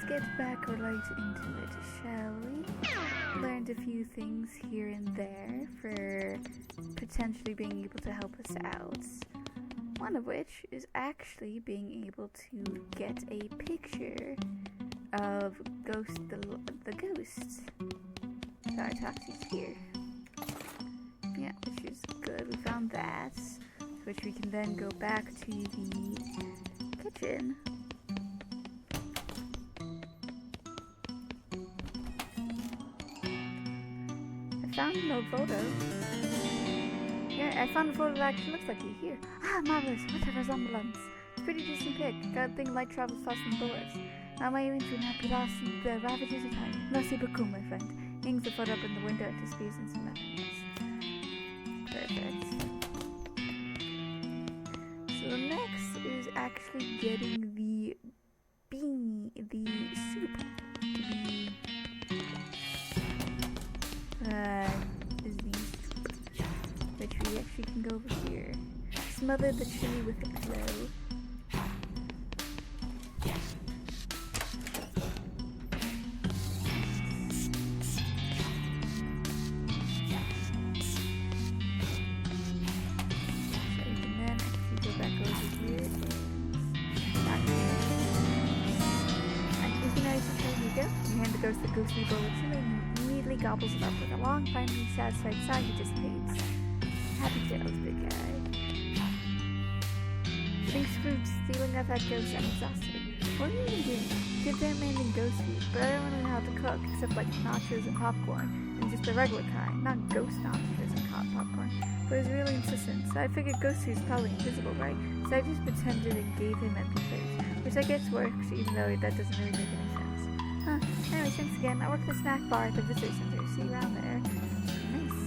let's get back right into it, shall we? Learned a few things here and there for potentially being able to help us out. One of which is actually being able to get a picture of the ghost. Our taxi's here. Yeah, which is good. We found that, which we can then go back to the kitchen. I found an old photo. Yeah, I found a photo that actually looks like you here. Ah, marvelous. What a resemblance. It's a pretty decent pic. Got a thing light travels faster than bullets. Now my inventory happy lost the ravages of time. Merci beaucoup, my friend. Hangs the photo up in the window to squeeze in some nothingness. Perfect. So the next is actually getting the soup which we actually can go over here. Smother the chili with a pillow. Goes the ghostly bowl of chili and immediately gobbles it up with a long, finally satisfied sigh. He dissipates. Happy tails, big guy. Thanks for stealing out that ghost. I'm exhausted. What are you even doing? Give that man the ghost food, but I don't really know how to cook except like nachos and popcorn, and just the regular kind, not ghost nachos and hot popcorn. But he was really insistent, so I figured ghost food is probably invisible, right? So I just pretended and gave him empty plates, which I guess works, even though that doesn't really make any sense. Huh. Anyway, thanks again. I work at the snack bar at the visitor center. See you around there. Nice.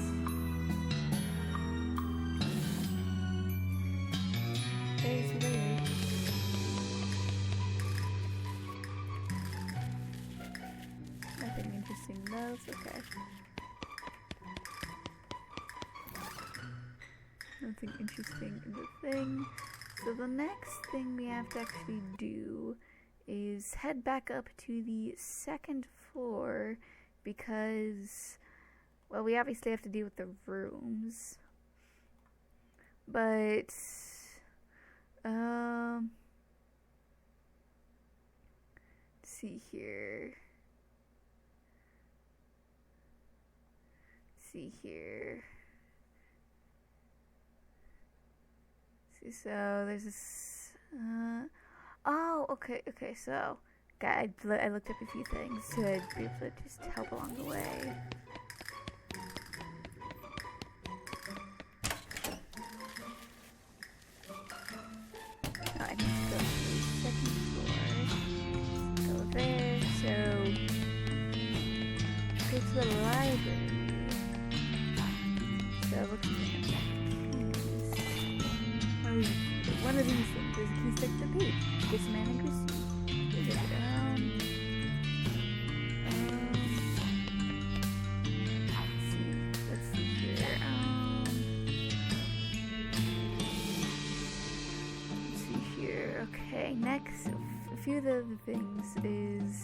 Very sweet. Nothing interesting though. Okay. Nothing interesting in the thing. So the next thing we have to actually do is head back up to the second floor because, well, we obviously have to deal with the rooms. But, see here. See, so there's this, oh, okay, so, I looked up a few things to be able to just help along the way. I need to go to the second floor. Go there, so, go to the library. So, looking at one of these things. There's a key stuck to the page. Get some man and Christy. Let's see here. Let's see here. Okay, next, a few of the other things is,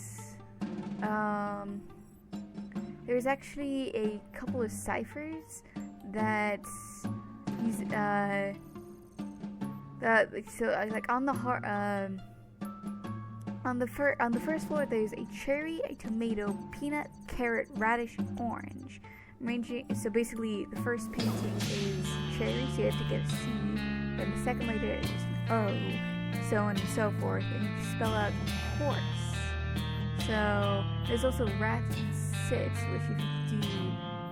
there's actually a couple of ciphers that use, like on the first floor there's a cherry, a tomato, peanut, carrot, radish, orange. So basically the first painting is cherry, so you have to get a C. Then the second later is an O, so on and so forth, and you spell out horse. So there's also rats and sits, which you can do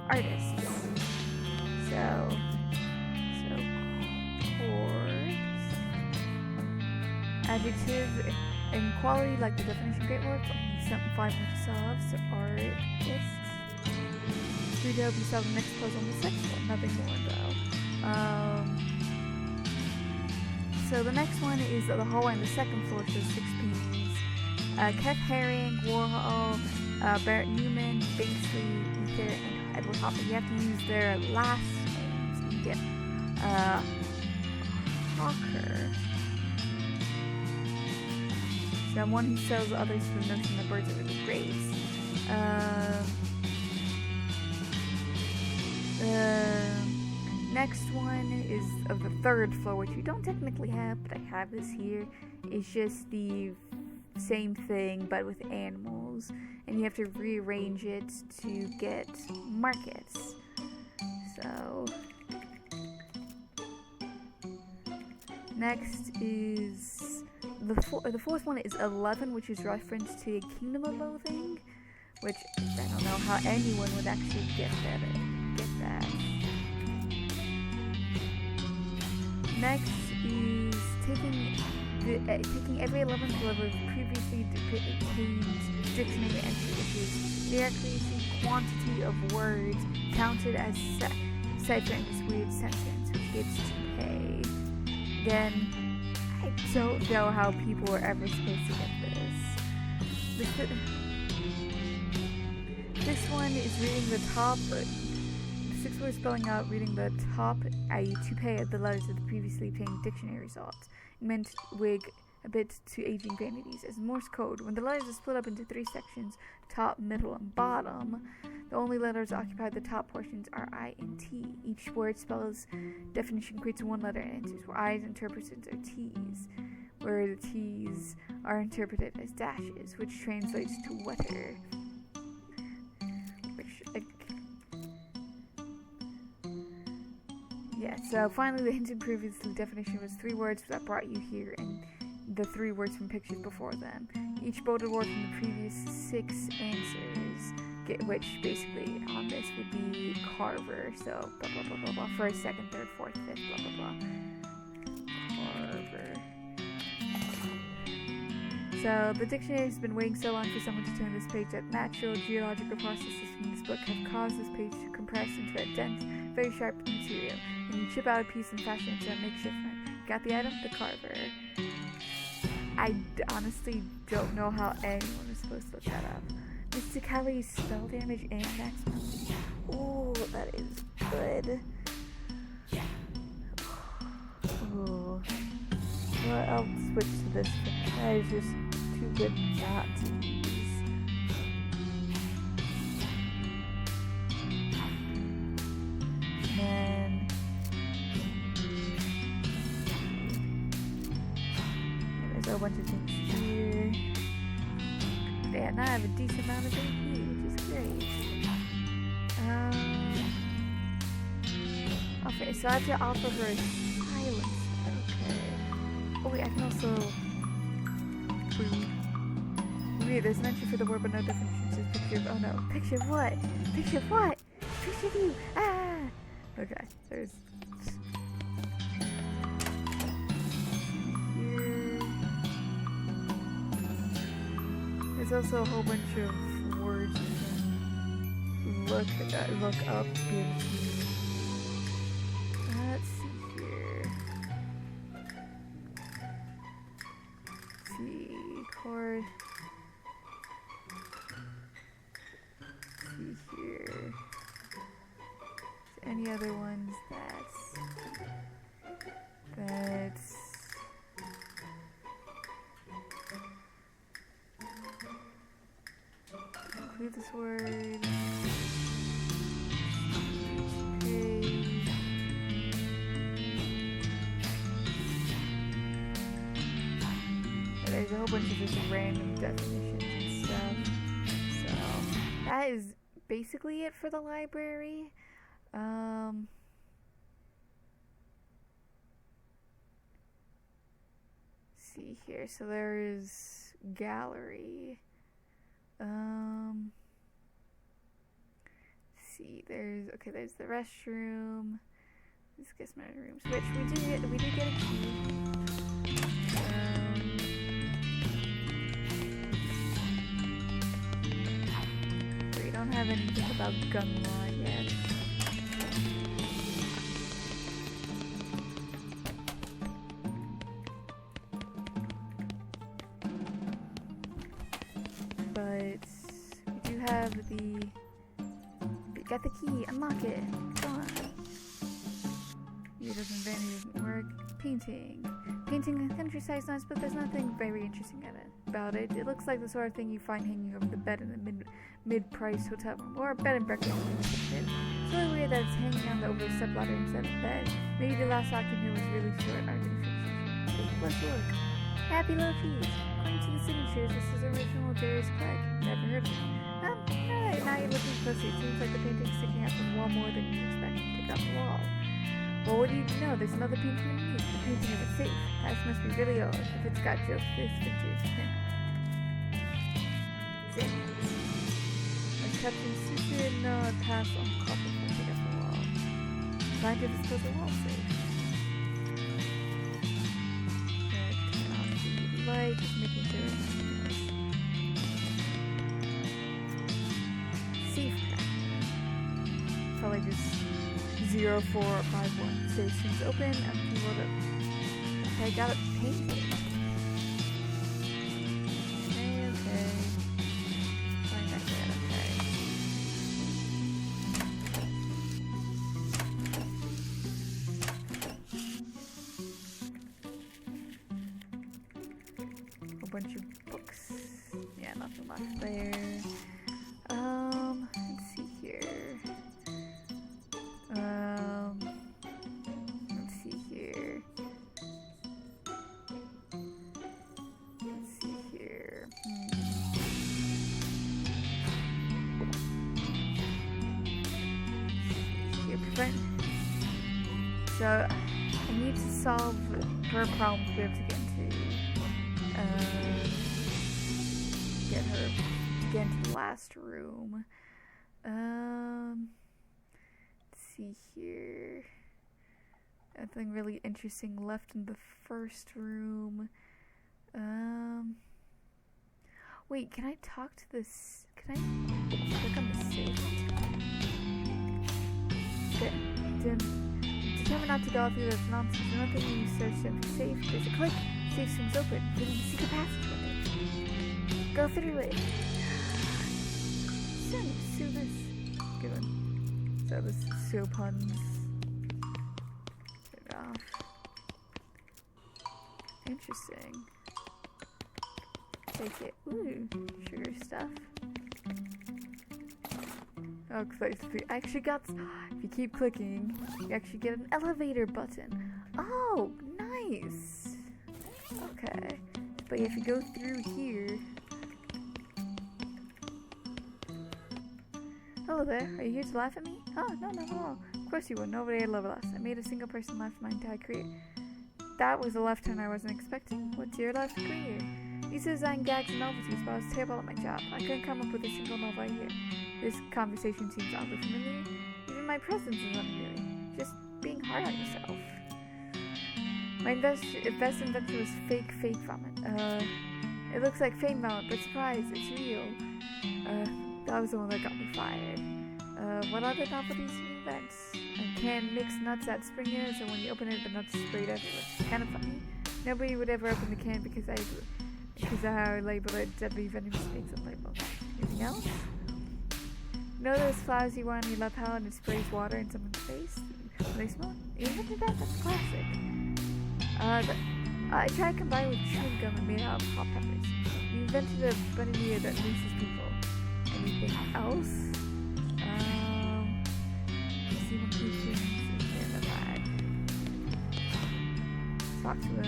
artists. So horse. Adjective and quality, like the definition, great work. Something 5 to solve, so artists. 3 to help you solve the next puzzle on the second one. Nothing more though. So the next one is the hallway on the second floor, shows 6 paintings. Kev Haring, Warhol, Barrett Newman, Banksley, Ether, and Edward Hopper. You have to use their last names. You get Hawker. So Then one who sells others for the notion that birds are really great. Next one is of the third floor, which we don't technically have, but I have this here. It's just the same thing, but with animals, and you have to rearrange it to get markets. So next is the fourth one is 11, which is reference to a Kingdom of Loathing, which I don't know how anyone would actually get that. Next is taking every 11th level of previously obtained dictionary entry, which is the accuracy quantity of words counted as cipher in this weird sentence, which gives 2K. Again, I don't know how people were ever supposed to get this. This one is reading the top. 6 words spelling out reading the top, i.e. 2K of the letters of the previously obtained dictionary results. It meant wig a bit to aging vanities. As Morse code, when the letters are split up into 3 sections, top, middle, and bottom, the only letters occupy the top portions are I and T. Each word spells definition creates one letter and answers, where I's interpreted are T's, where the T's are interpreted as dashes, which translates to wetter. Yeah, so finally the hinted previously definition was 3 words that brought you here and the 3 words from pictures before them. Each bolded word from the previous 6 answers, which basically on this would be carver, so blah blah blah blah blah, first, second, third, fourth, fifth, blah blah blah. Carver. So the dictionary has been waiting so long for someone to turn this page that natural geological processes from this book have caused this page to compress into a dense, very sharp material, and you chip out a piece and fashion it into a makeshift one. Got the item? The carver. I honestly don't know how anyone is supposed to look that up. Mysticality, spell damage, and maximum. Ooh, that is good. Ooh. Well, I'll switch to this. That is just too good not to use. And there's a whole bunch of things here. Yeah, now I have a decent amount of AP, which is great. Okay, so I have to offer her silence. Okay. Oh wait, I can also... Wait, there's an entry for the word but no definition. It says picture of... Oh no. Picture of what? Picture of what? Picture of you! Ah! Okay, there's... Here... There's also a whole bunch of words you can look up to be able to... Let's see here. Let's see, chord. Let's see here. Any other ones that's include this word. Okay. There's a whole bunch of just random definitions and stuff. So that is basically it for the library. See here. So there's gallery. See, there's the restroom. This gets my rooms, which we do get a key. We don't have anything about gun law yet. But we do have got the key, unlock it, come on. It doesn't work. Painting. Painting the countryside is nice, but there's nothing very interesting at it. about it. It looks like the sort of thing you find hanging over the bed in a mid-priced hotel room or a bed and breakfast. It's really weird that it's hanging on the over the stepladder instead of the bed. Maybe the last occupant was really short. Let's look. Happy little cheese. According to the signatures, this is original Darius Craig. Never heard of him. Alright, now you're looking closely. It seems like the painting's sticking out from the wall more than you expect. Pick up the wall. Well, what do you know? There's another painting underneath. The painting of a safe. That must be really old if it's got Joe's pictures. Zip. A captain secret pass on copper from pick up the wall. Scientific puzzle a wall safe. Turn off the light, just making sure it's safe crack. Probably just 0451. Stations open and keyboard up. Okay, I got it painted. Okay. Find that there, okay. A bunch of books. Yeah, nothing left there. Let's see here. Let's see here. Here, prevent. So, I need to solve her problem to be able to get into the last room. Let's see here. Nothing really interesting left in the first room. Wait, can I talk to this? Can I click on the safe? Determined not to go through this nonsense. Nothing when you search the safe. There's a click. Safe swings open. There's a secret passage with it. Go through it. So this. Good one. So this is so puns. Turn it off. Interesting. Take it. Ooh, sugar stuff. Oh, close. I actually got. If you keep clicking, you actually get an elevator button. Oh, nice. Okay. But if you go through here. Hello there. Are you here to laugh at me? Oh, no, not at all. Of course you would. Nobody would love us. I made a single person laugh my entire career. That was a left turn I wasn't expecting. What's your left career? Used to design gags and novelties, but I was terrible at my job. I couldn't come up with a single novel I hear. This conversation seems oddly familiar. Even my presence is unfamiliar. Just being hard on yourself. My best invention was fake vomit. It looks like fake vomit, but surprise, it's real. That was the one that got me fired. What other novelties do you invent? A can mix nuts at Springer, so when you open it, the nuts sprayed everywhere. Kind of funny. Nobody would ever open the can because I labeled it deadly venomous snakes on label. Anything else? You know those flowers you wear on your lapel and it sprays water in someone's face? When they smoke? You invented that? That's classic. I tried to combine with chewing gum and made out of hot peppers. You invented a bunny ear that loses people. Anything else? Talk to him.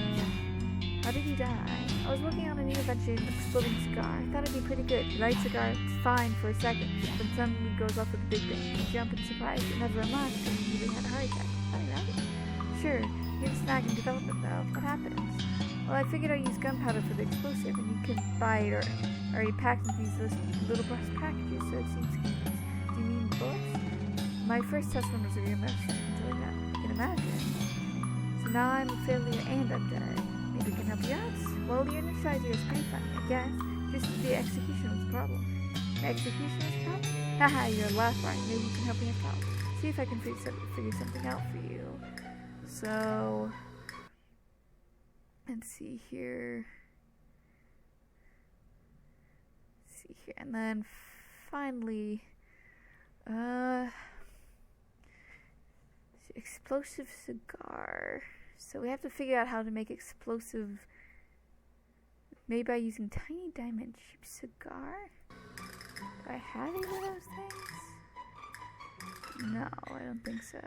How did he die? I was working on a new invention, exploding cigar. I thought it'd be pretty good. Light cigar, it's fine for a second, but suddenly goes off with a big bang. You jump in surprise, it never unlocked, and you really had a heart attack. Funny, right? Sure, you have a snag in development though. What happens? Well, I figured I'd use gunpowder for the explosive, and you can buy it or already packed in these little brass packages, so it seems convenient. Do you mean bullets? My first test run was a real mess, until I can imagine. So now I'm a failure and I'm dead. Maybe we can help you out? Well, the initial idea is pretty funny, I guess. Just the execution was the problem. The execution was the problem? Haha, you're last right. Maybe you can help me out. See if I can figure something out for you. So, let's see here. And then finally, explosive cigar. So we have to figure out how to make explosive Made by using tiny diamond-shaped cigar? Do I have either of those things? No, I don't think so.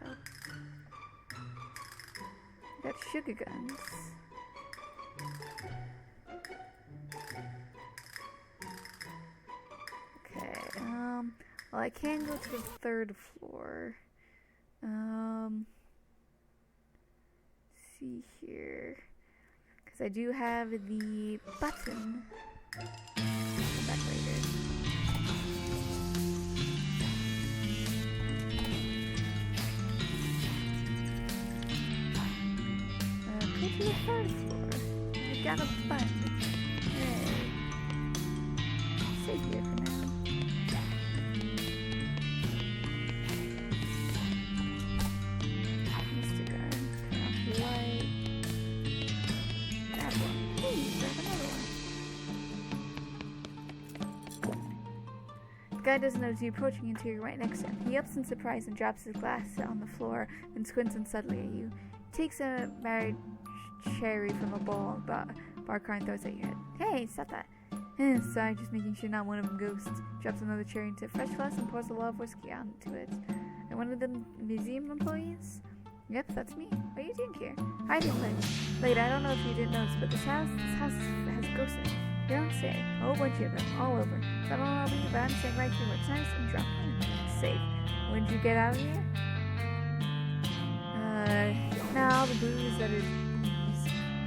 I got sugar guns. Okay, well, I can go to the 3rd floor. See here. Because I do have the button. Come back later. Go to the 3rd floor. We got a button. Hey. Stay here for now. Mr. Gun. Turn off the light. Grab one. Hey, grab another one. The guy doesn't notice you approaching until you're right next to him. He ups in surprise and drops his glass on the floor and squints unsteadily at you. He takes a married cherry from a bowl bar cart and throws it at your head. Hey, stop that. Sorry, just making sure not one of them ghosts. Drops another cherry into a fresh glass and pours a lot of whiskey onto it. And one of them museum employees? Yep, that's me. What are you doing here? Hiding late. I don't know if you didn't notice, but this house has ghosts in it. You don't say. A whole bunch of them, all over. So I don't know about you, but I'm staying right here where it's nice and drop in. Safe. When did you get out of here? Now the booze that is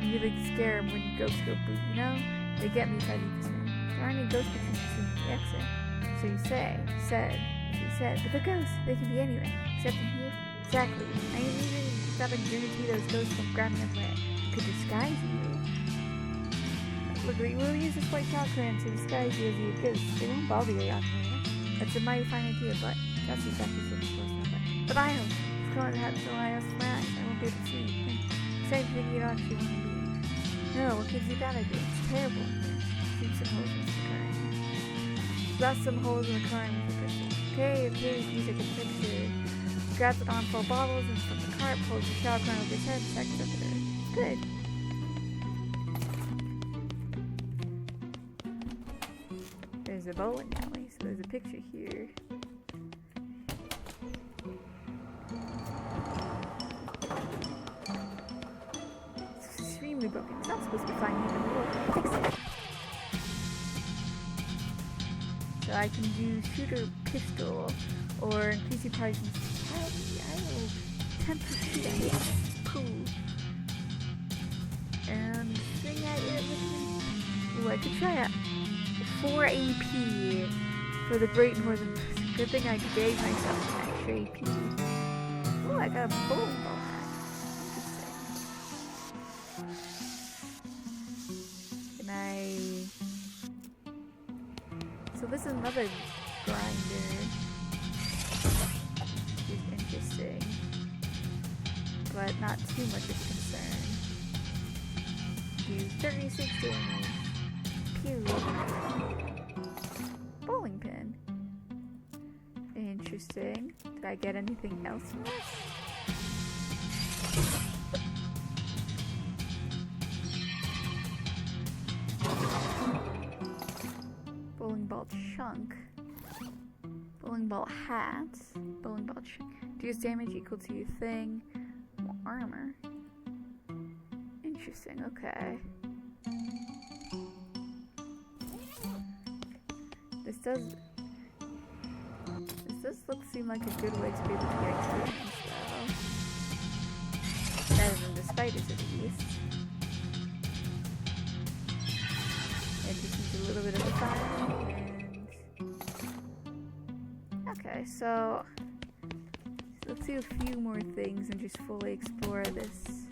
really scare them when you ghosts go boo, you know? They get me if I leave this room. There aren't any ghost pictures in the exit. So you said, but the ghosts, they can be anywhere, except in here. Exactly. I even thought I guarantee those ghosts won't grab me unless I could disguise you. Look, we'll use this white chalkran to disguise you as your ghost. They won't bother you out there. That's a mighty fine idea, but that's exactly what I'm supposed to know. But I know. It's going to happen so I ask my eyes. I won't be able to see you. Same thing you don't actually want to leave. No, what gives you that idea? It's terrible. Shoot some holes in the current. Blast some holes in the current with the pistol. Okay, you take a picture. Grabs an armful of bottles and from the cart, pulls the shot around over his head, and checks up at her. Good. There's a bowling alley, so there's a picture here. It's extremely broken. It's not supposed to be flying in the world. Fix it. So I can do shooter pistol or increase your price. I will attempt to shoot at it. Cool. And swing at it with me. Ooh, I could try a 4 AP for the Great Northern Person. Good thing I gave myself an extra AP. Ooh, I got a bowling ball. Interesting. Can I... So this is another grinder. Which is interesting. But not too much of a concern. Do 36 damage. Pew. Bowling pin. Interesting. Did I get anything else from this? Bowling ball chunk. Bowling ball hat. Bowling ball chunk. Deals damage equal to your thing. More armor. Interesting, okay. This does seem like a good way to be able to get experience though. Better than the spiders at least. It just needs a little bit of fire and... Okay, so let's do a few more things and just fully explore this.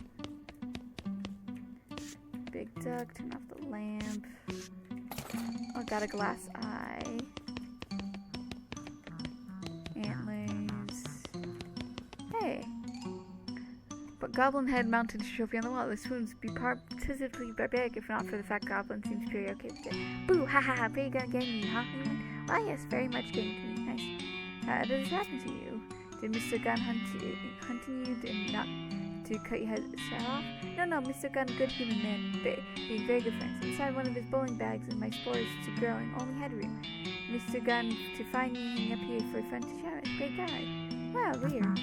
Big duck, turn off the lamp. Oh, got a glass eye. Antlers. Hey! But goblin head mounted trophy on the wall. This would be positively barbaric if not for the fact goblin seems pretty okay with it. Boo! Ha ha ha! Pretty good getting you, huh? Well, yes, very much getting to me. Nice. How did this happen to you? Did Mr. Gunn hunting you? to cut your head off? No, Mr. Gunn, good human man, being very good friends. Inside one of his bowling bags and my spores to growing only headroom. Mr. Gunn to find me hanging up here for a friend to chat with. Great guy. Wow, weird.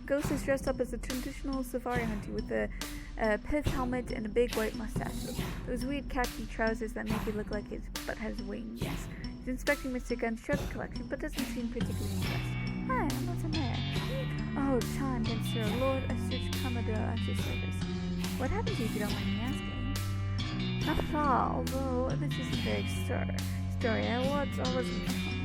Ghost is dressed up as a traditional safari hunter with a pith helmet and a big white mustache. Those weird khaki trousers that make it look like his butt has wings. Yes. He's inspecting Mr. Gunn's trophy collection, but doesn't seem particularly impressed. Hi, I'm not a mayor. Oh, time, then, sir. Lord Estridge Commodore at your service. What happened to you if you don't mind me asking? Not at all, although this isn't a very story. I was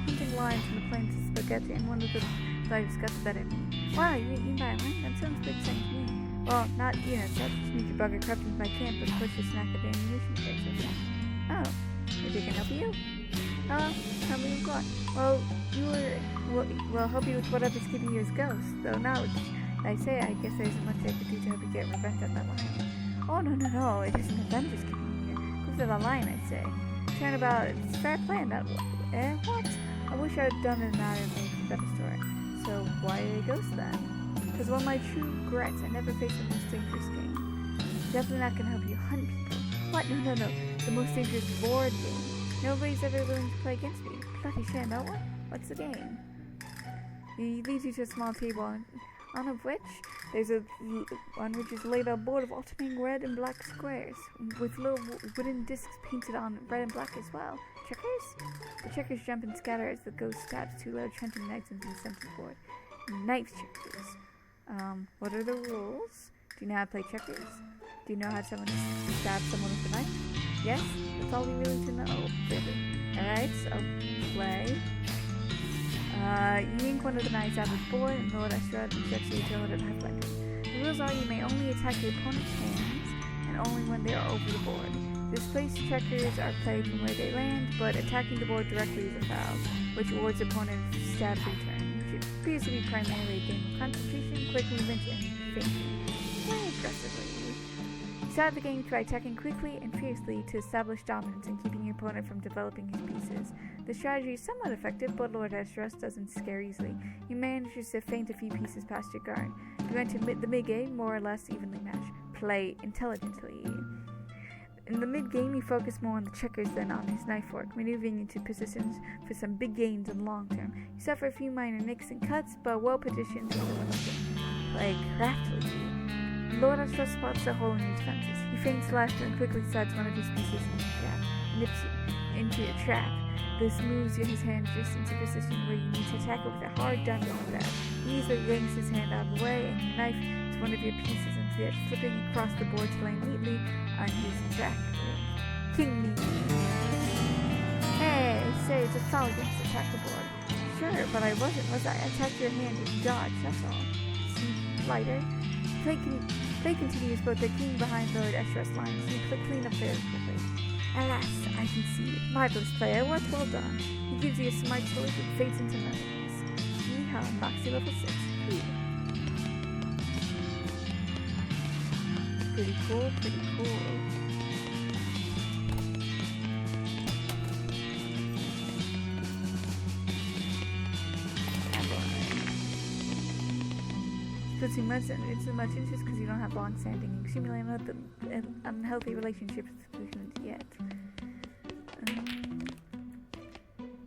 hunting lions in the plains of Spaghetti, and one of them thought I discussed better than me. Wow, you're eating by a lion? That sounds pretty exciting to me. Well, not you know, such sneaky bugger crept into my camp and pushed a snack of ammunition crates. Oh, maybe I can help you? Tell me what? Well, help you with whatever's keeping you as ghost. Though now I say, I guess there isn't much I could do to help you get revenge on that lion. Oh, no, it isn't revenge is keeping me here. Go for the lion, I'd say. Turnabout, it's a fair plan, that what? I wish I'd done it now and made a better story. So, why are they ghosts then? Because one of my true regrets, I never faced the most dangerous game. Definitely not gonna help you hunt people. What? No. The most dangerous board game. Nobody's ever willing to play against me. Bloody shame, that one? What's the game? He leads you to a small table, on of which there's on which is laid a board of alternating red and black squares, with little wooden discs painted on red and black as well. Checkers? The checkers jump and scatter as the ghost stabs two large hunting knives into the center board. Knife checkers. What are the rules? Do you know how to play checkers? Do you know how someone stabs someone with a knife? Yes? That's all we really need to know. Alright, so play. You yank one of the knives out of the board and Lord Estrad injects you to let it have like. The rules are you may only attack your opponent's hands and only when they are over the board. Displaced checkers are played from where they land, but attacking the board directly is a foul, which awards opponent stab return. Appears to be primarily a game of concentration, quick movement, and thinking. Play aggressively. Start the game by attacking quickly and fiercely to establish dominance and keeping your opponent from developing his pieces. The strategy is somewhat effective, but Lord Estras doesn't scare easily. He manages to feint a few pieces past your guard. If you enter the mid-game, more or less evenly matched. Play intelligently. In the mid-game, you focus more on the checkers than on his knife work, maneuvering into positions for some big gains in the long term. You suffer a few minor nicks and cuts, but well-positioned to win the game. Play craftily. Lord Astros spots a hole in your defenses. He feints laughter and quickly slides one of his pieces into your trap. This moves his hand just into a position where you need to attack it with a hard diamond grab. He easily yanks his hand out of the way, and your knife to one of your pieces into it, flipping across the board to land neatly on his back. King me. Hey, say it's a foul against attack the board. Sure, but I wasn't, was I? I attacked your hand and dodge, that's all. Lighter. Play continues, but the king behind Lord Estras lines. You clean up very quickly. Alas, I can see. Marvelous player, work well done. He gives you a smart choice and fades into nothingness. Yeehaw, Moxie level 6. Ooh. Pretty cool. It's too much interest because you don't have long-standing, extremely unhealthy relationships with humans yet.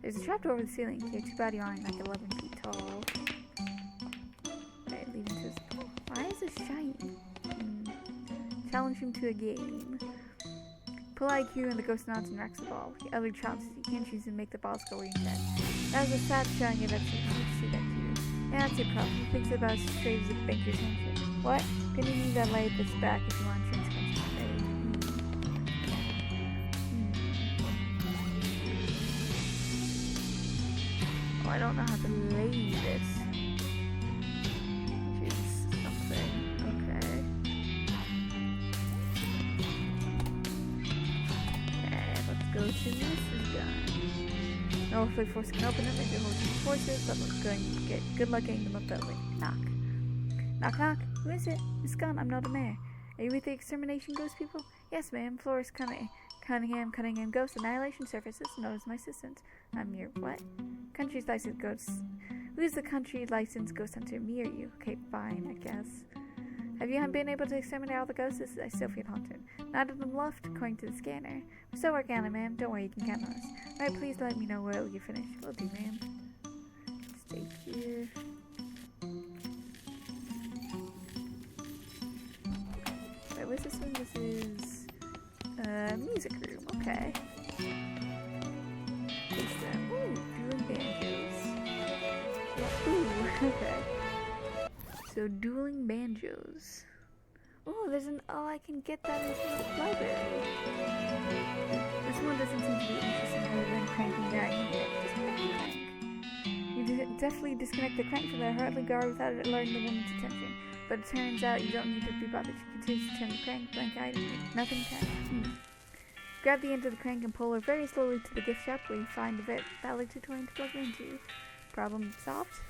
There's a trapdoor over the ceiling. You're too bad you aren't like 11 feet tall. Alright, leading to this. Oh, why is this shiny? Challenge him to a game. Pull IQ and the ghost nods and racks the ball. The other challenges you can't choose and make the balls go where you intend. That was a sad showing of everything. You need to see that too. Yeah, that's your problem. He thinks about as straight as a banker's handshake. What? Gonna need that light that's back if you want insurance company. Oh, I don't know how to lay this. Choose something. Okay. Okay, let's go to this is done. No earthly force can open it, maybe hold some forces, but let's go and get good luck getting them up that way. Knock. Knock, knock. Who is it? Miss Gunn, I'm not a mayor. Are you with the extermination ghost people? Yes, ma'am. Flores Cunningham Ghost Annihilation Services, known as my assistant. I'm your what? Country's licensed ghost. Who's the country licensed ghost hunter? Me or you? Okay, fine, I guess. Have you been able to exterminate all the ghosts? I still feel haunted. None of them left, according to the scanner. We're still working on it, ma'am. Don't worry, you can count on us. Alright, please let me know where you finish. Will do, ma'am. Stay here. Wait, what's this one? This is music room. Okay. Ooh, dueling banjos. Ooh, okay. So dueling banjos. Oh, I can get that into the library. This one doesn't seem to be interesting other than cranking down. Disconnect the crank. You definitely disconnect the crank from the hardly guard without alerting the woman's attention. But it turns out you don't need to be bothered. She continues to turn the crank, blank eyed, nothing can. Grab the end of the crank and pull her very slowly to the gift shop where you find a valid tutorial to plug into. Problem solved?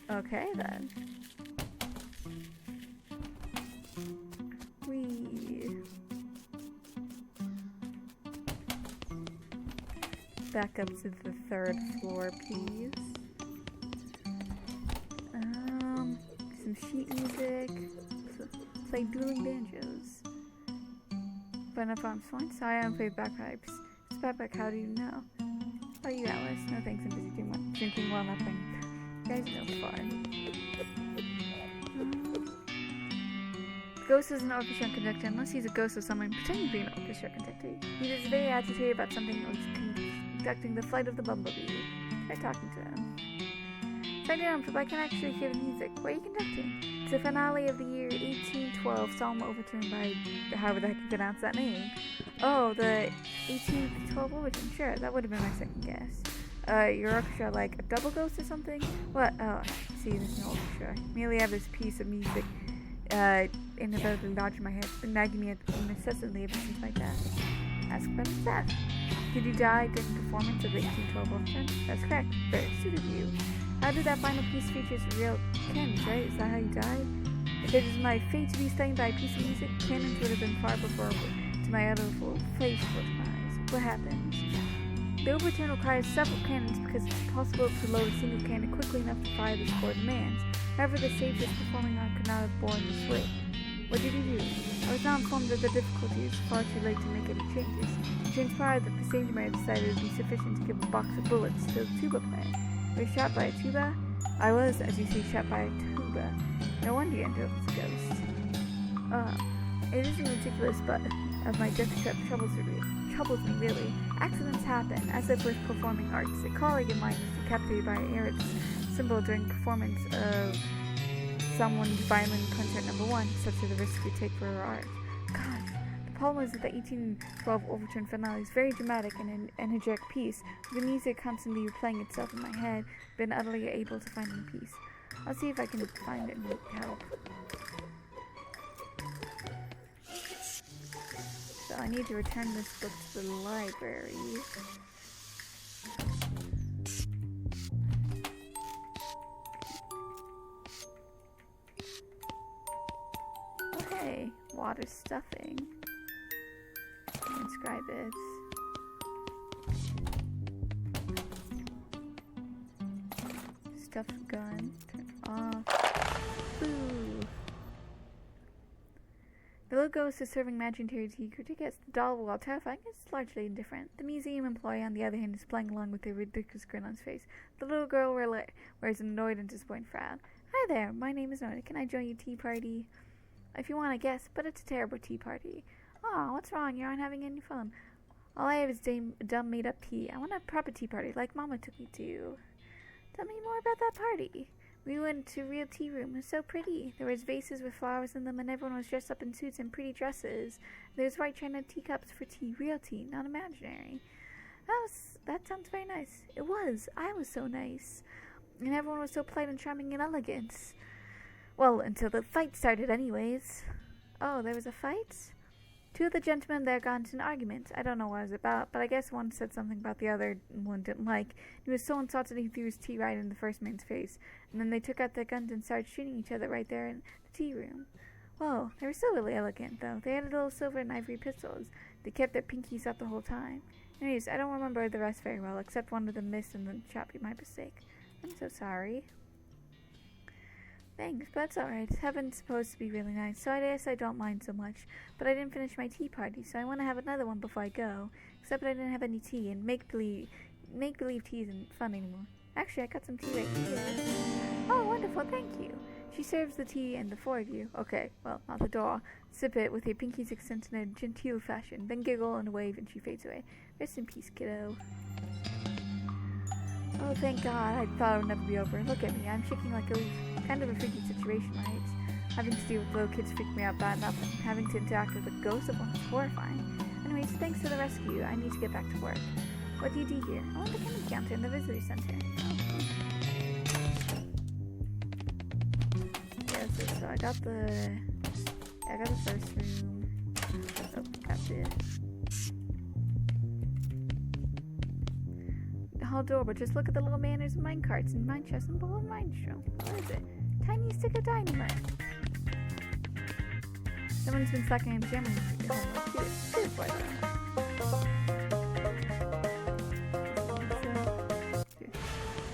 Okay then. Back up to the 3rd floor, please. Some sheet music. Play dueling banjos. But enough arms fine. Sorry, I don't play bagpipes. It's backpack, how do you know? Oh, you Alice. No thanks, I'm busy drinking while nothing. You guys no fun. Ghost is an orchestra conductor. Unless he's a ghost of someone pretending to be an orchestra conductor. He is very agitated about something that was conducting the flight of the bumblebee. Try talking to him. Find out, but I can actually hear the music. What are you conducting? It's the finale of the year 1812, Psalm overturned by however the heck you pronounce that name. Oh, the 1812 overture. Sure, that would have been my second guess. Your orchestra like a double ghost or something? What? Oh, see, there's no orchestra. Merely have this piece of music inevitably lodged in my head, nagging me incessantly ever since my death. Ask about his death. Did you die during the performance of the 1812 overture? That's correct. Very astute of you. How did that final piece features real cannons, right? Is that how you died? If it was my fate to be slain by a piece of music, cannons would have been far before to my utter face with my eyes. What happens? The overturn requires several cannons because it's impossible to load a single cannon quickly enough to fire the score demands. However, the stage was performing on could not have borne this weight. What did you do? I was not informed of the difficulties, far too late to make any changes. It transpired that the stage mayor decided it would be sufficient to give a box of bullets to the tuba player. Were you shot by a tuba? I was, as you see, shot by a tuba. No wonder you ended up as a ghost. It isn't ridiculous, but of my death trap troubles me really. Accidents happen, as if with performing arts. A colleague of mine was decapitated by an air symbol during performance of someone's violin concert number 1, such as the risk we take for our art. God, the problem is that the 1812 overture finale is very dramatic and an energetic piece, with the music constantly replaying itself in my head, been utterly able to find any peace. I'll see if I can find it and help. So I need to return this book to the library. Okay, water stuffing. Inscribe it. Stuffed gun. Turn off. Boo. The little ghost is serving imaginary tea. Critic gets the doll, while terrifying, is largely indifferent. The museum employee, on the other hand, is playing along with a ridiculous grin on his face. The little girl wears an annoyed and disappointed frown. Hi there, my name is Nona. Can I join your tea party? If you want, I guess, but it's a terrible tea party. Aw, what's wrong? You aren't having any fun. All I have is dumb made-up tea. I want a proper tea party, like Mama took me to. Tell me more about that party. We went to a real tea room. It was so pretty. There was vases with flowers in them, and everyone was dressed up in suits and pretty dresses. There was white china teacups for tea, real tea, not imaginary. That sounds very nice. It was. I was so nice. And everyone was so polite and charming and elegant. Well, until the fight started anyways. Oh, there was a fight? Two of the gentlemen there got into an argument. I don't know what it was about, but I guess one said something about the other one didn't like. He was so insulted he threw his tea right in the first man's face. And then they took out their guns and started shooting each other right there in the tea room. Whoa, they were still really elegant, though. They had little silver and ivory pistols. They kept their pinkies out the whole time. Anyways, I don't remember the rest very well, except one of them missed in the shop by mistake. I'm so sorry. Thanks, but that's alright. Heaven's supposed to be really nice, so I guess I don't mind so much. But I didn't finish my tea party, so I want to have another one before I go. Except I didn't have any tea, and make-believe tea isn't fun anymore. Actually, I got some tea right here. Oh, wonderful, thank you. She serves the tea and the four of you. Okay, well, not the door. Sip it with your pinkies extended in a genteel fashion, then giggle and wave, and she fades away. Rest in peace, kiddo. Oh, thank God. I thought it would never be over. Look at me. I'm shaking like a leaf. Kind of a freaky situation, right? Having to deal with little kids freaked me out bad enough, and having to interact with the ghost of one is horrifying. Anyways, thanks for the rescue. I need to get back to work. What do you do here? I want the candy counter in the visitor center. Oh. Yeah, so I got the first room. Oh, got the hall door, but just look at the little manners and mine carts and mine chests and the little mine show. What is it? Tiny stick of dynamite. Someone's been sucking and jamming. Good boy,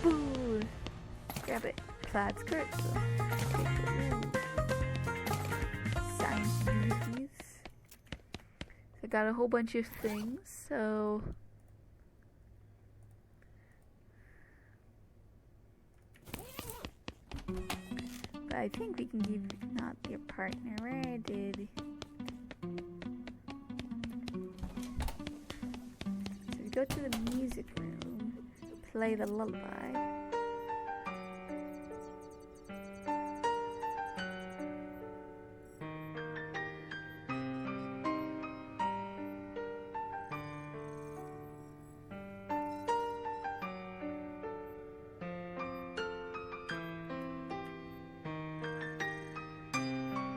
Boo! Grab it. Plaid skirt. Science duties. So I got a whole bunch of things, so but I think we can give not your partner. Where did so we go to the music room, play the lullaby.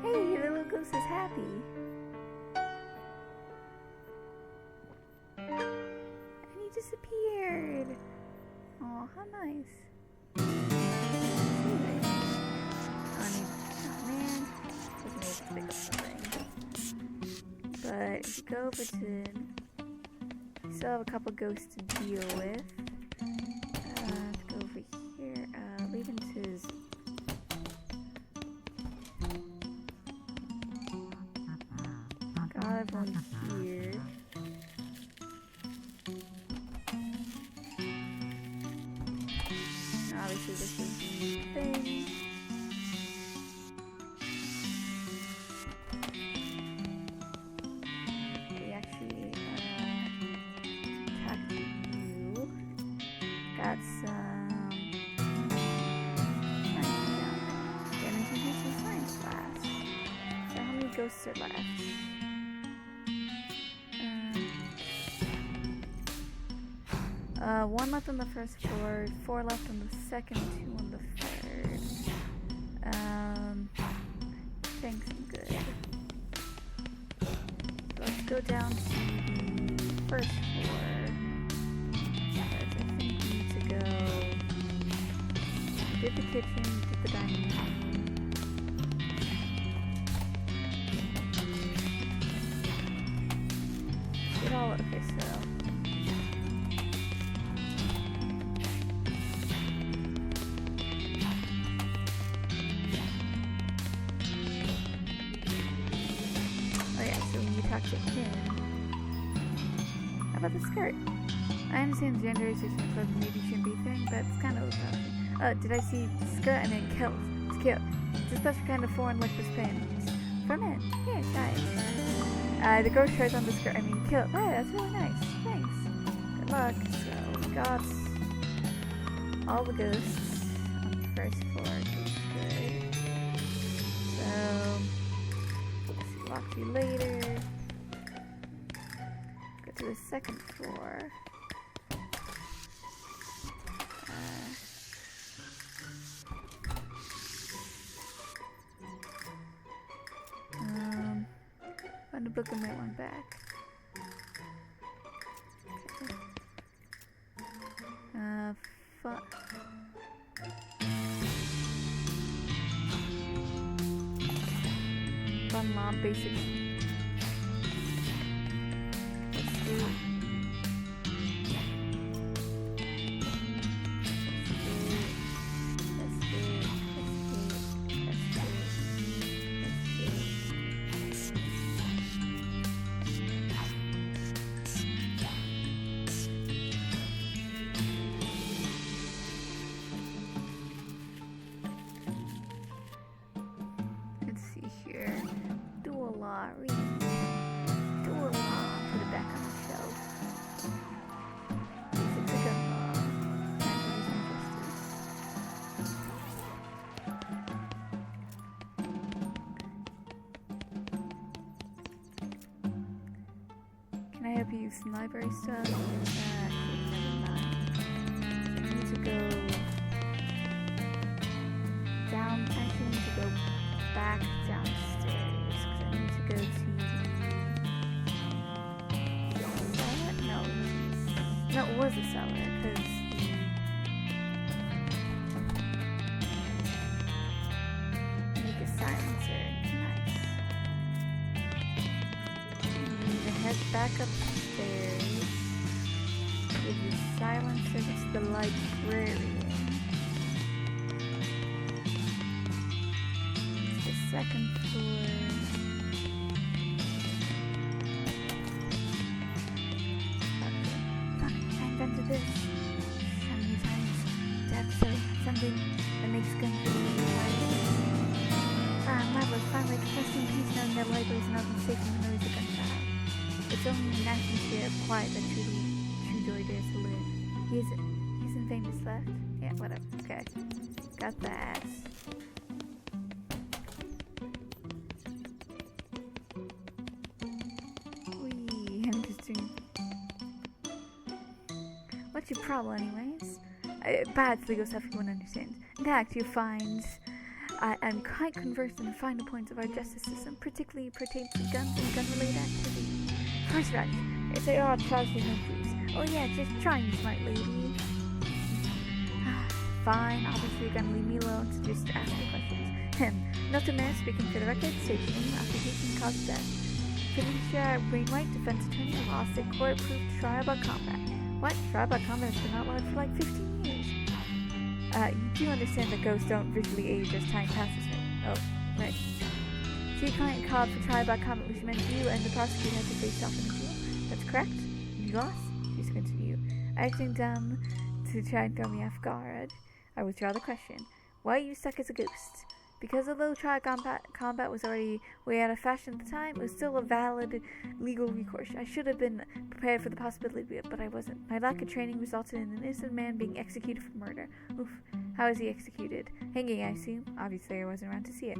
Hey, the little ghost is happy. And he disappeared. Oh, how nice. Oh man. Just made to pick up something. But if you go over to, you still have a couple ghosts to deal with. Let's go over here. Lead him to his everyone here. Obviously this is the thing. We actually attacked you. Got some science down there. Damage increasing science class. So how many ghosts are left? One left on the first floor, 4 left on the second, 2 on the third. Thanks, I'm good. So let's go down to the first floor. Because I think we need to go. We did the kitchen, we did the dining room. Get all okay, so. Talk to him. How about the skirt? I understand gender restriction clothing maybe shouldn't be a thing, but it's kind of old-fashioned. Did I see skirt and then kilt? It's cute. It's a special kind of foreign licorice panties. For men. Here, guys. The girl shirt on the skirt, kilt. Oh, that's really nice. Thanks. Good luck. So, we got all the ghosts on the first floor, which is good. So, I'll see you later. To the second floor. Find a book and write one back. Okay. Fun law basic. Let's do. Read. Do a law, put it back on the shelf. Basic to gun law. Time for justice. Can I help you use some library stuff? Never mind. I need to go down. I actually need to go back downstairs. I need to go to no, it was a cellar because make a silencer. Nice. Need to head back upstairs. Give the silencer to the librarian. The second floor. Into this. How many times to have something that makes guns really marvelous. Finally, trusting peace knowing that library is not safe from the noise of gunshot. It's only an atmosphere of quiet that true joy dares to live. He isn't famous left. Yeah, whatever. Okay. Got that. Wee, I'm just doing. What's your problem, anyways? Bad legal stuff everyone understands. In fact, you find I'm quite conversant in the finer points of our justice system, particularly pertains to guns and gun-related activity. First right, it's a trousers and boots. Oh yeah, just trying, smart lady. Fine, obviously you're gonna leave me alone to just ask the questions. Nothing there, speaking for the record, state your name, occupation, cause of death. Felicia Brainwhite, defense attorney, lost a court-approved trial by combat. What? Trial by combat has been outlawed for like 15 years. You do understand that ghosts don't visually age as time passes, right? Oh, right. So your client called for trial by combat, which meant you and the prosecutor had to face off in the field. That's correct? You lost? Please continue. Acting dumb to try and throw me off guard. I withdraw the question. Why are you stuck as a ghost? Because although trial combat was already way out of fashion at the time, it was still a valid legal recourse. I should have been prepared for the possibility of it, but I wasn't. My lack of training resulted in an innocent man being executed for murder. Oof. How was he executed? Hanging, I assume. Obviously, I wasn't around to see it.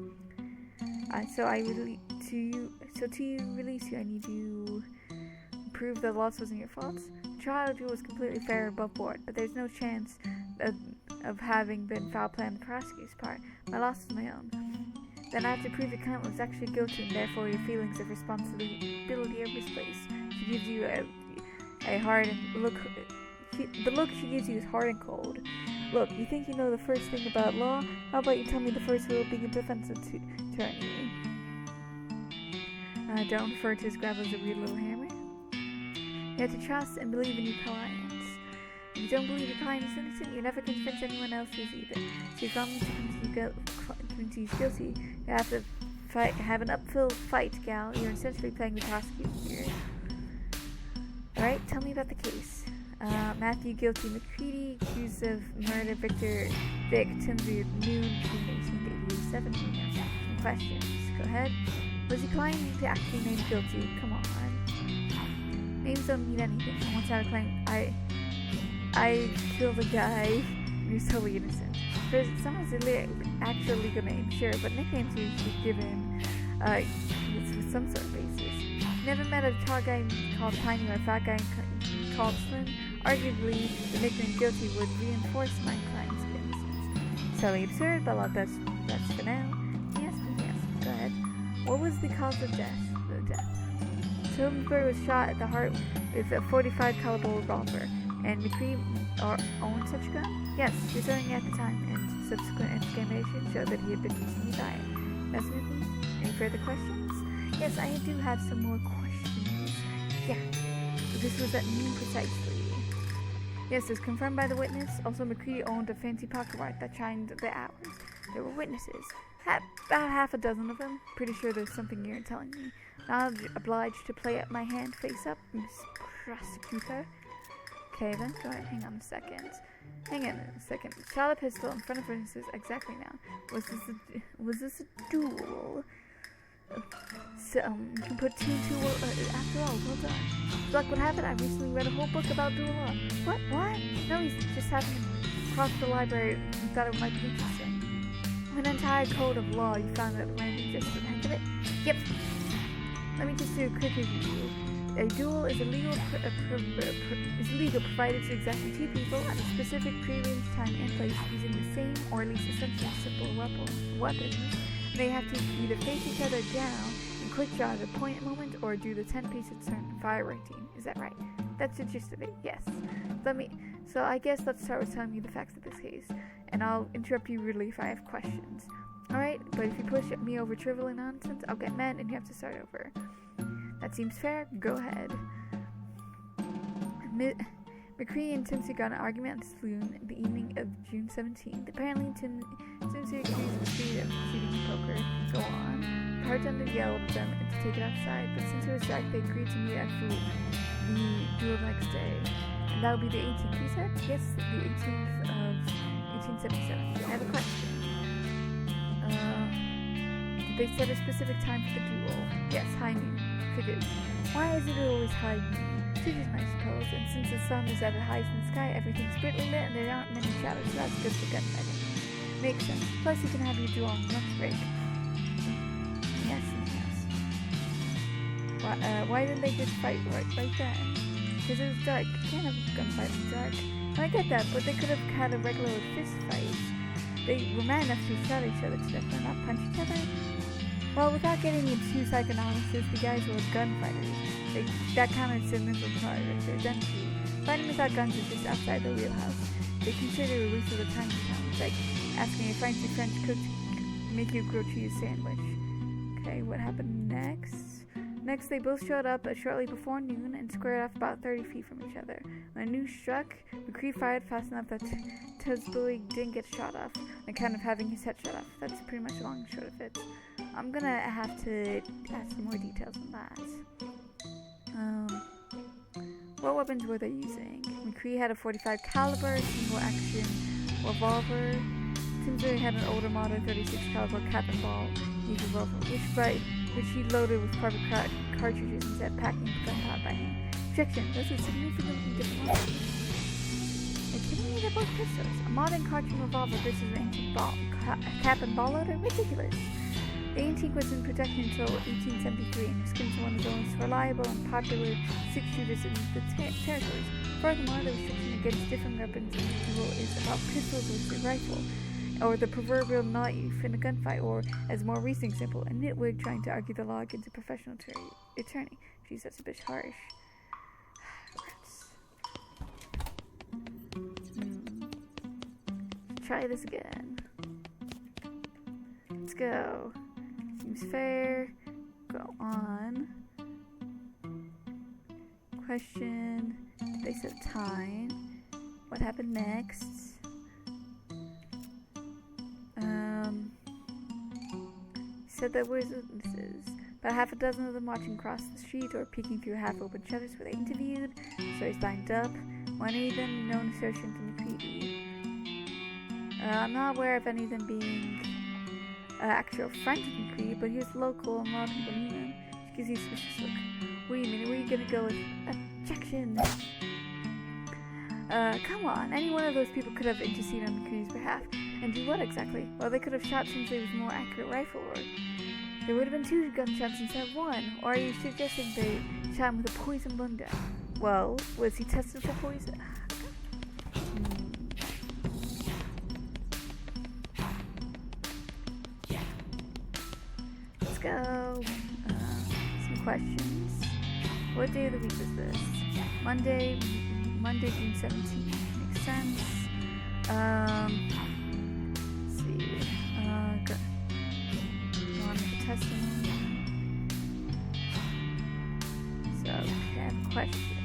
To release you, I need you to prove that the loss wasn't your fault. The trial was completely fair above board, but there's no chance of having been foul play on the prosecutor's part. My loss is my own. Then I have to prove your client was actually guilty, and therefore your feelings of responsibility are misplaced. She gives you a hard and look. The look she gives you is hard and cold. Look, you think you know the first thing about law? How about you tell me the first rule of being a defense attorney? Don't refer to his gravel as a weird little hammer. You have to trust and believe in your client. If you don't believe your client is innocent, you never convince anyone else is either. So if you convince he's guilty, you have to have an uphill fight, gal. You're essentially playing the prosecutor here. Alright, tell me about the case. Matthew guilty, McCready accused of murder, Vic Timber, noon, June 1887. Some questions. Go ahead. Was your client actually named guilty? Come on. Names don't mean anything. I once had a claim. I killed a guy and he's totally innocent. There's someone's actual legal name, sure, but nicknames are usually given with some sort of basis. Never met a tall guy called Tiny or a fat guy called Slim. Arguably, the nickname guilty would reinforce my client's innocence. Totally absurd, but that's for now. Yes, go ahead. What was the cause of death? Silverberg was shot at the heart with a .45 caliber revolver. And McCree owned such a gun? Yes, he was owning it at the time, and subsequent examination showed that he had been recently died. Definitely. Any further questions? Yes, I do have some more questions. Yeah. This was at noon precisely. Yes, as confirmed by the witness, also McCree owned a fancy pocket watch that chimed the hours. There were witnesses. About half a dozen of them. Pretty sure there's something you aren't telling me. Not obliged to play up my hand face up, Miss Prosecutor. Okay then, go ahead, hang on a second. Shot a pistol in front of witnesses exactly now. Was this a duel? So, you can put two and two, after all, well done. Luck would have it, I recently read a whole book about dual law. What? No, he's just happened to cross the library and thought it might be interesting. An entire code of law you found at random just for the heck of it? Yep. Let me just do a quick review. A duel is legal provided to exactly two people at a specific pre-arranged time and place using the same, or at least essentially simple weapons. They have to either face each other down and quick draw at a point moment, or do the 10-piece fire routine. Is that right? That's the gist of it. Yes. So I guess let's start with telling me the facts of this case, and I'll interrupt you rudely if I have questions. Alright, but if you push me over trivial nonsense, I'll get mad and you have to start over. That seems fair. Go ahead. McCree and Timsy got an argument at the saloon the evening of June 17th. Apparently, Timsy accused McCree of cheating in poker. Go on. The bartender yelled at them to take it outside, but since it was dark, they agreed to meet at the duel next day. And that would be the 18th, you said? Yes, the 18th of 1877. I have a question. Did they set a specific time for the duel? Yes, high noon. Figures. Why is it always high noon? Figures, I suppose, and since the sun is at the highest in the sky, everything's brightly lit and there aren't many shadows, so that's good for gunfighting. Makes sense. Plus, you can have your duel on lunch break. Yes. Why didn't they just fight right then? Because it was dark. You can't have a gunfight in the dark. I get that, but they could have had a regular fist fight. They were mad enough to shout at each other to death, but not punch each other. Well, without getting into psychoanalysis, the guys were gunfighters. That counted as a mental part of their identity. Fighting without guns is just outside their wheelhouse. They consider the release of the tiny towns, like asking a fancy French cook to make you a grilled cheese sandwich. Okay, what happened next? Next, they both showed up shortly before noon and squared off about 30 feet from each other. When noon struck, McCree fired fast enough that Tusbully didn't get shot off, and kind of having his head shot off. That's pretty much long and short of it. I'm gonna have to add some more details on that. What weapons were they using? McCree had a .45 caliber, single action revolver. Timsley had an older model 36 caliber cap and ball revolver, which he loaded with carbon cartridges instead of packing the gunpowder by hand. Objection, those are significantly different weapons. You're kidding me, they're both pistols. A modern cartridge revolver versus an antique cap and ball loader? Ridiculous. The antique was in production until 1873 and was considered one of the most reliable and popular six-shooters in the territories. Furthermore, the restriction against different weapons in the duel is about pistols versus rifle, or the proverbial knife in a gunfight, or, as a more recent example, a nitwig trying to argue the law against a professional attorney. Jeez, that's a bit harsh. Try this again. Let's go. Seems fair. Go on. Question. They said time. What happened next? Said there was witnesses. About half a dozen of them watching across the street or peeking through half-open shutters were they interviewed. Stories lined up. One of them known assertion from the treaty. I'm not aware of any of them being actual friends of McCree, but he was local and a lot of people knew him. Which gives you a suspicious look. Wait a minute, where are you gonna go with objection? Come on, any one of those people could have interceded on McCree's behalf. And do what exactly? Well, they could have shot since it was a more accurate rifle, or there would have been 2 gunshots instead of 1. Or are you suggesting they shot him with a poison bunda? Well, was he tested for poison? Let's go. Some questions. What day of the week was this? Monday, June 17th. Makes sense. Let's see. testimony. So, I have a question.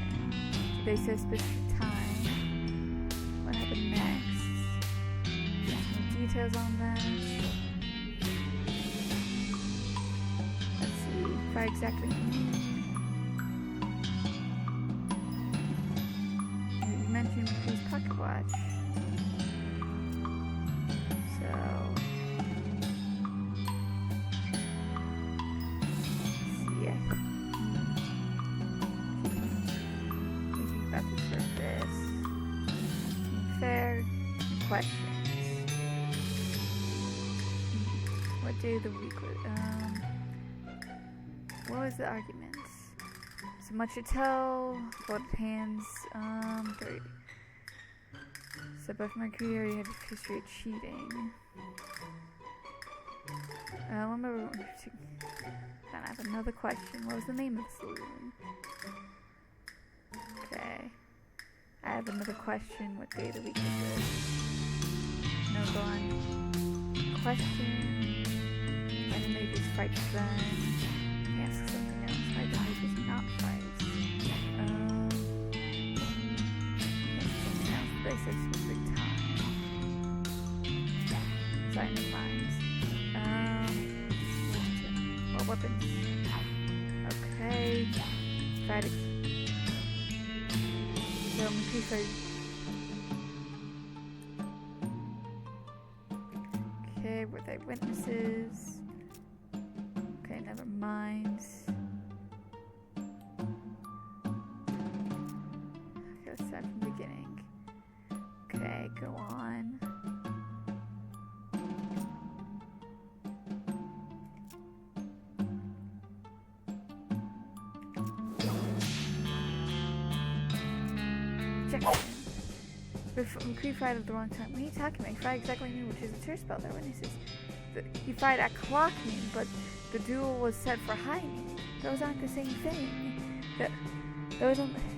Did they say a specific time? What happened next? Some details on that. Let's see if I exactly mean. You mentioned his pocket watch. So, let's see. Thinking about this for this. Fair questions. What day of the week was what was the arguments? So much to tell. Blood hands. 30. So both my career already had a history of cheating. I remember. I have another question. What was the name of the saloon? Okay. I have another question. What day of the week is this? No, go on. Question. Enemy just fight then. Ask something else. Why the heck is not fight? Something else. They said specific time. Sorry, never mind. What weapons? Okay. Fight. So, McCree. Okay, were they witnesses? Okay, never mind. Okay, let's start from the beginning. Okay, go on. McCree fired at the wrong time. What are you talking about? He fired exactly knew which is the tour spell. Their witnesses. He fired at clock noon, but the duel was set for high noon. Those aren't the same thing.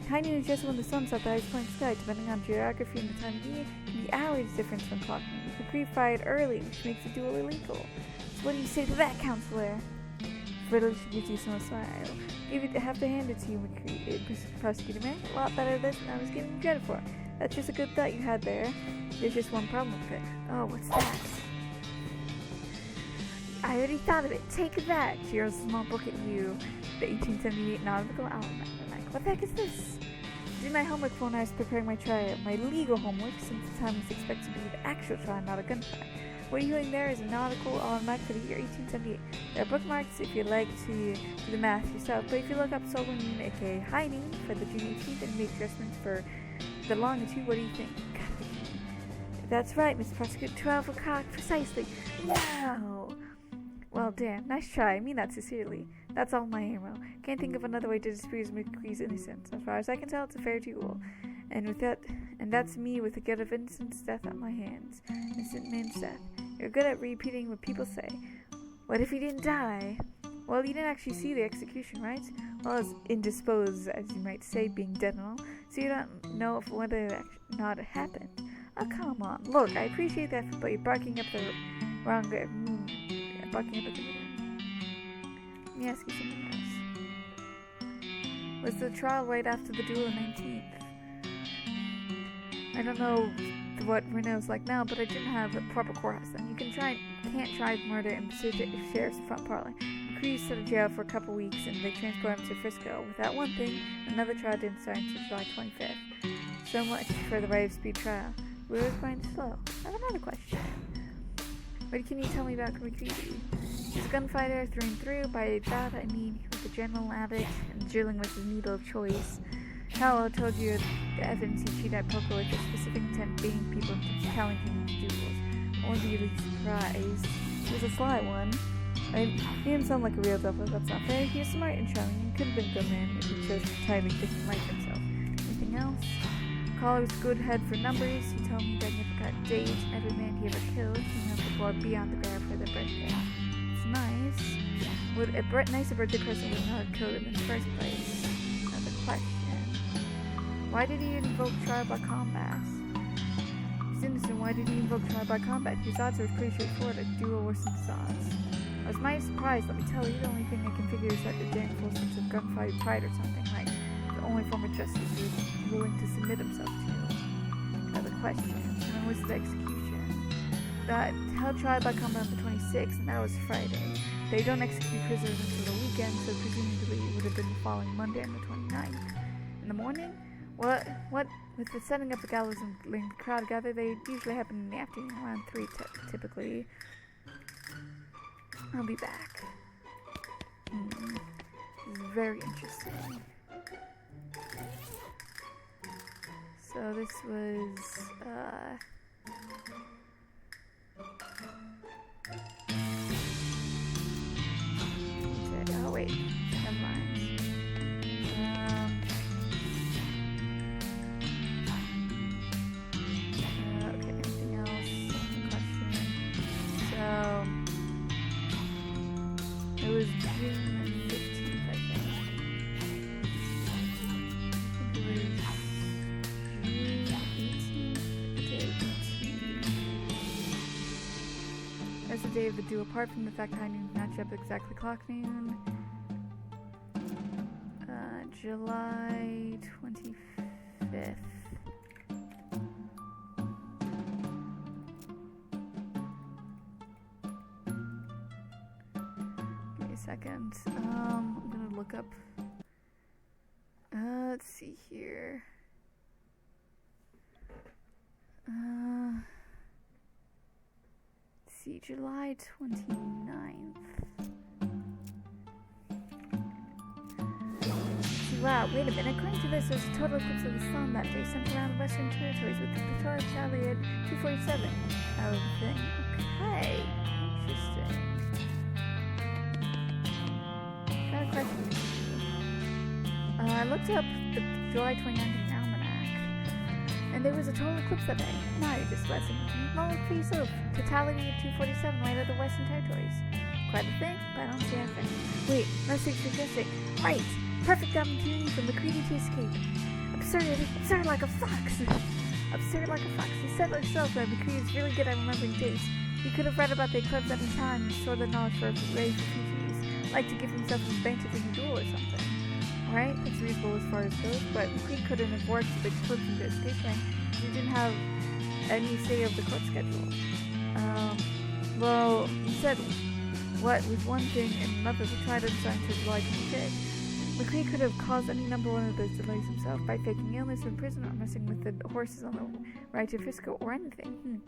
High noon is just when the sun's at the highest point in the sky. Depending on geography and the time of year, the hours difference from clock noon. McCree fired early, which makes the duel illegal. So what do you say to that, counselor? Riddle should give you some smile. You have to hand it to you, McCree. Prosecutor man, a lot better than I was giving you credit for. That's just a good thought you had there. There's just one problem with it. Oh, what's that? I already thought of it. Take that. Here's a small book at you. The 1878 Nautical Almanac. What the heck is this? I did my homework when I was preparing my trial. My legal homework, since the time was expected to be the actual trial, not a gunfight. What you're doing there is a nautical almanac for the year 1878. There are bookmarks if you'd like to do the math yourself, but if you look up solar noon, aka high noon, for the June 18th and make adjustments for the longitude, what do you think? That's right, Mr. Prosecutor, 12 o'clock precisely. No! Well, damn, nice try. I mean that sincerely. That's all my ammo. Can't think of another way to disprove McCree's innocence. As far as I can tell, it's a fair duel. And that's me with the guilt of innocent death on my hands. Innocent man's death. You're good at repeating what people say. What if he didn't die? Well, you didn't actually see the execution, right? Well, as indisposed, as you might say, being dead and all. So you don't know if whether or not it happened. Oh, come on. Look, I appreciate that, but you're barking up the wrong barking up at the moon. Let me ask you something else. Was the trial right after the duel on 19th? I don't know what Renault's like now, but I didn't have a proper courthouse then. You can't try murder in the sheriff's front parlor. McCree set in jail for a couple weeks, and they transported him to Frisco. With that one thing, another trial didn't start until July 25th. So much for the rate of speed trial. We were going slow. I have another question. What can you tell me about McCree? He's a gunfighter through and through. By that I mean he was a general addict and drilling was his needle of choice. Hell, I told you the evidence he cheated at poker with a specific intent of beating people and challenging duels. I wouldn't be really surprised. He was a sly one. He didn't sound like a real devil, that's not fair. He was smart and charming and could have been a good man if he chose to try to make different life for himself. Anything else? Caller was a good head for numbers. He told me that he never got dates. Every man he ever killed, he never before beyond the grave for their birthday. It's nice. Would a nicer birthday present would not have killed him in the first place? Another question. Why did he invoke trial by combat? He's innocent. Why did he invoke trial by combat? His odds were pretty straightforward. A duel worsens his odds. Was my surprise, let me tell you, the only thing I can figure is that the damn full sense of gunfight pride or something, like the only form of justice he was willing to submit himself to. Another question, and then was the execution. That held trial by combat on the 26th, and that was Friday. They don't execute prisoners until the weekend, so presumably it would have been the following Monday on the 29th. In the morning? What? With the setting up the gallows and the crowd together, they usually happen in the afternoon, around 3 typically. I'll be back. This is very interesting. So this was, oh wait, never mind. Okay, anything else? Question. So, it was June 15th, I think. It was June 18th, That's the day of the duel, apart from the fact I knew match up exactly clock noon. July 25th. Give me a second. I'm gonna look up. Let's see here. Let's see, July 29th. Wow, wait a minute. According to this, there's a total eclipse of the sun that day sent around the Western Territories with the Victoria Valley at 2:47. Oh, thing. Okay. Interesting. Got a question. I looked up the July 29th almanac, and there was a total eclipse that day. Now you're just guessing. No, look for yourself. Totality at 2:47 right at the Western Territories. Quite a thing, but I don't see anything. Wait, let's see statistic. Right. Perfect opportunity for McCready to escape. Absurd like a fox. Absurd like a fox. He said it himself that McCready is really good at remembering dates. He could have read about the eclipse at any time and stored the knowledge for raised refugees. Like to give himself an advantage in a duel or something. Alright, that's reasonable as far as goes, but McCready couldn't have worked the eclipse into escape plan. He didn't have any say of the court schedule. Well, he said what was one thing and another to try to decide to July 25th. McCree could have caused any number one of those delays himself by faking illness in prison or messing with the horses on the ride to Frisco or anything.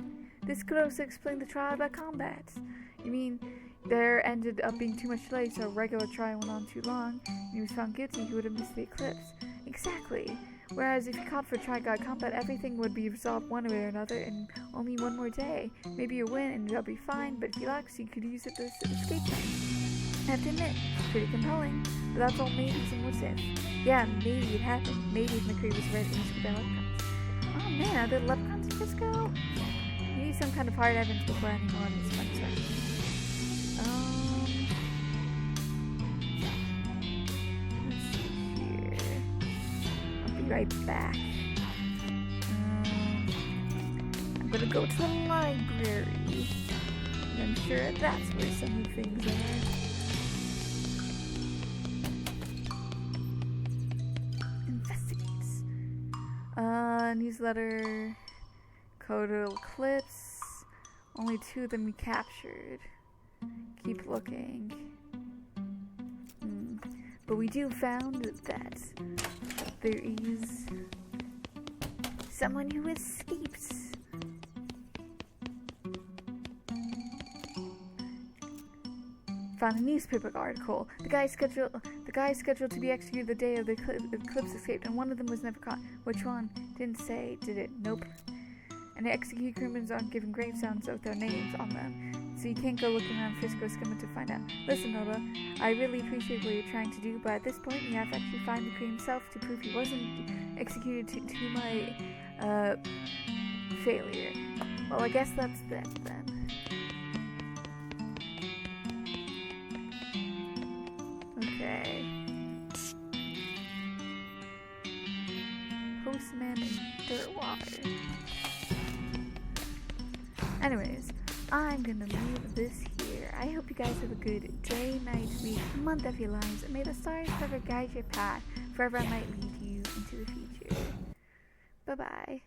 This could also explain the trial by combat. You mean there ended up being too much delay, so a regular trial went on too long, and he was found guilty, he would have missed the eclipse. Exactly. Whereas if he caught for trial by combat, everything would be resolved one way or another in only one more day. Maybe you win and you'll be fine, but if he locks, you could use it as an escape plan. I have to admit, pretty compelling, but that's all maybes and what's if. Yeah, maybe it happened. Maybe if McCree was right with their leprechauns. Oh man, are there leprechauns in Frisco? Maybe some kind of hard evidence before any more of this fun stuff. Let's see here. I'll be right back. I'm gonna go to the library. And I'm sure that's where some of the things are. Newsletter, Codal Eclipse, only 2 of them we captured. Keep looking. But we do found that there is someone who escaped. Found a newspaper article. The guy scheduled to be executed the day of the eclipse escaped, and one of them was never caught. Which one? Didn't say, did it? Nope. And the executed criminals aren't given gravestones with their names on them, so you can't go looking around Frisco skimming to find out. Listen, Nola, I really appreciate what you're trying to do, but at this point, you have to actually find McCree himself to prove he wasn't executed to my failure. Well, I guess that's that then. Okay. Postman in Dirtwater. Anyways, I'm gonna leave this here. I hope you guys have a good day, night, week, month of your lives, and may the stars forever guide your path, forever might lead you into the future. Bye bye.